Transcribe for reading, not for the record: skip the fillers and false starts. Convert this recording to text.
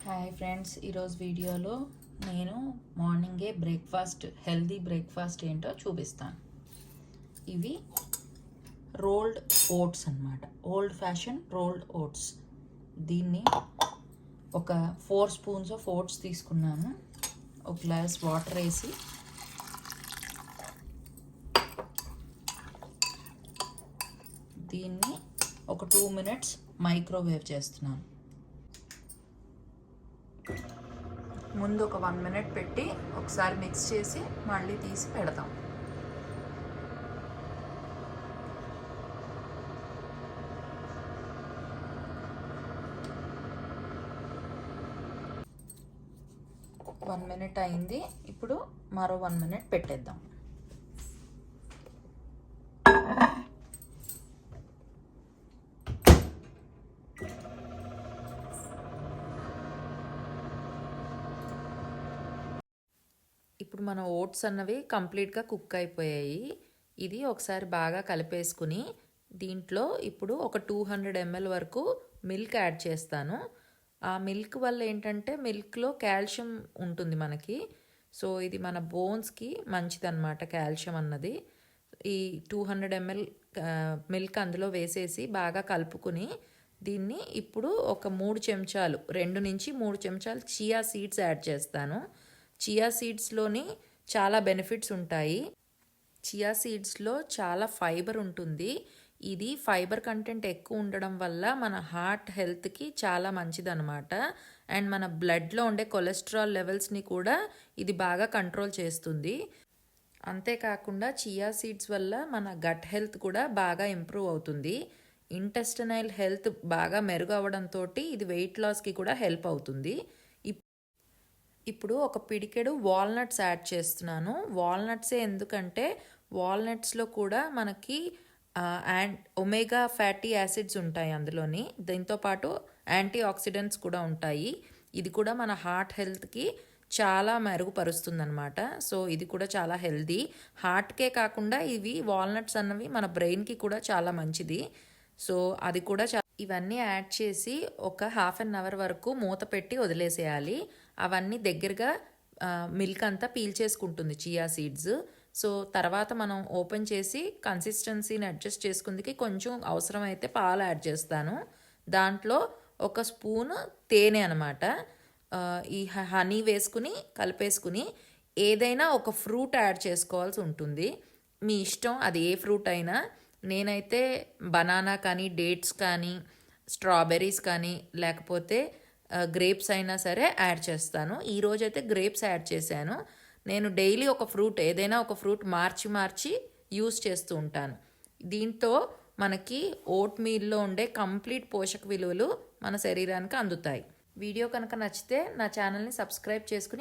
Hi friends, ఈరోజు వీడియోలో నేను మార్నింగే బ్రేక్ఫాస్ట్ హెల్దీ బ్రేక్ఫాస్ట్ ఏంటో చూపిస్తాను. ఇవి రోల్డ్ ఓట్స్ అన్నమాట, ఓల్డ్ ఫ్యాషన్ రోల్డ్ ఓట్స్. దీన్ని ఒక 4 స్పూన్స్ ఆఫ్ ఓట్స్ తీసుకున్నాను. ఒక గ్లాస్ వాటర్ వేసి దీన్ని ఒక 2 మినిట్స్ మైక్రోవేవ్ చేస్తున్నాను. ముందు ఒక 1 మినిట్ పెట్టి ఒకసారి మిక్స్ చేసి మళ్ళీ తీసి పెడతాం. వన్ మినిట్ అయింది. ఇప్పుడు మరో 1 మినిట్ పెట్టేద్దాం. ఇప్పుడు మన ఓట్స్ అన్నవి కంప్లీట్గా కుక్ అయిపోయాయి. ఇది ఒకసారి బాగా కలిపేసుకుని దీంట్లో ఇప్పుడు ఒక 200 ml వరకు మిల్క్ యాడ్ చేస్తాను. ఆ మిల్క్ వల్ల ఏంటంటే మిల్క్లో కాల్షియం ఉంటుంది మనకి. సో ఇది మన బోన్స్కి మంచిదన్నమాట కాల్షియం అన్నది. ఈ 200 ml మిల్క్ అందులో వేసేసి బాగా కలుపుకుని దీన్ని ఇప్పుడు ఒక 3 చెంచాలు 2 నుంచి 3 చెంచాలు చియా సీడ్స్ యాడ్ చేస్తాను. చియా సీడ్స్లోని చాలా బెనిఫిట్స్ ఉంటాయి. చియా సీడ్స్లో చాలా ఫైబర్ ఉంటుంది. ఇది ఫైబర్ కంటెంట్ ఎక్కువ ఉండడం వల్ల మన హార్ట్ హెల్త్కి చాలా మంచిదన్నమాట. అండ్ మన బ్లడ్లో ఉండే కొలెస్ట్రాల్ లెవెల్స్ని కూడా ఇది బాగా కంట్రోల్ చేస్తుంది. అంతేకాకుండా చియా సీడ్స్ వల్ల మన గట్ హెల్త్ కూడా బాగా ఇంప్రూవ్ అవుతుంది. ఇంటెస్టినల్ హెల్త్ బాగా మెరుగు అవ్వడంతో ఇది వెయిట్ లాస్కి కూడా హెల్ప్ అవుతుంది. ఇప్పుడు ఒక పిడికెడు వాల్నట్స్ యాడ్ చేస్తున్నాను. వాల్నట్సే ఎందుకంటే వాల్నట్స్లో కూడా మనకి ఒమేగా ఫ్యాటీ యాసిడ్స్ ఉంటాయి అందులోని. దీంతోపాటు యాంటీ ఆక్సిడెంట్స్ కూడా ఉంటాయి. ఇది కూడా మన హార్ట్ హెల్త్కి చాలా మెరుగుపరుస్తుంది అనమాట. సో ఇది కూడా చాలా హెల్దీ. హార్ట్కే కాకుండా ఇవి వాల్నట్స్ అన్నవి మన బ్రెయిన్కి కూడా చాలా మంచిది. సో అది కూడా ఇవన్నీ యాడ్ చేసి ఒక 1/2 అవర్ వరకు మూత పెట్టి వదిలేసేయాలి. అవన్నీ దగ్గరగా మిల్క్ అంతా పీల్చేసుకుంటుంది చియా సీడ్స్. సో తర్వాత మనం ఓపెన్ చేసి కన్సిస్టెన్సీని అడ్జస్ట్ చేసుకుందికి కొంచెం అవసరమైతే పాలు యాడ్ చేస్తాను. దాంట్లో ఒక స్పూన్ తేనె అనమాట. ఈ హనీ వేసుకుని కలిపేసుకుని ఏదైనా ఒక ఫ్రూట్ యాడ్ చేసుకోవాల్సి ఉంటుంది. మీ ఇష్టం, అది ఏ ఫ్రూట్ అయినా. నేనైతే బనానా కానీ, డేట్స్ కానీ, స్ట్రాబెర్రీస్ కానీ, లేకపోతే గ్రేప్స్ అయినా సరే యాడ్ చేస్తాను. ఈరోజైతే గ్రేప్స్ యాడ్ చేశాను. నేను డైలీ ఒక ఫ్రూట్, ఏదైనా ఒక ఫ్రూట్ మార్చి యూస్ చేస్తూ ఉంటాను. దీంతో మనకి ఓట్ మీల్లో ఉండే కంప్లీట్ పోషక విలువలు మన శరీరానికి అందుతాయి. వీడియో కనుక నచ్చితే నా ఛానల్ని సబ్స్క్రైబ్ చేసుకుని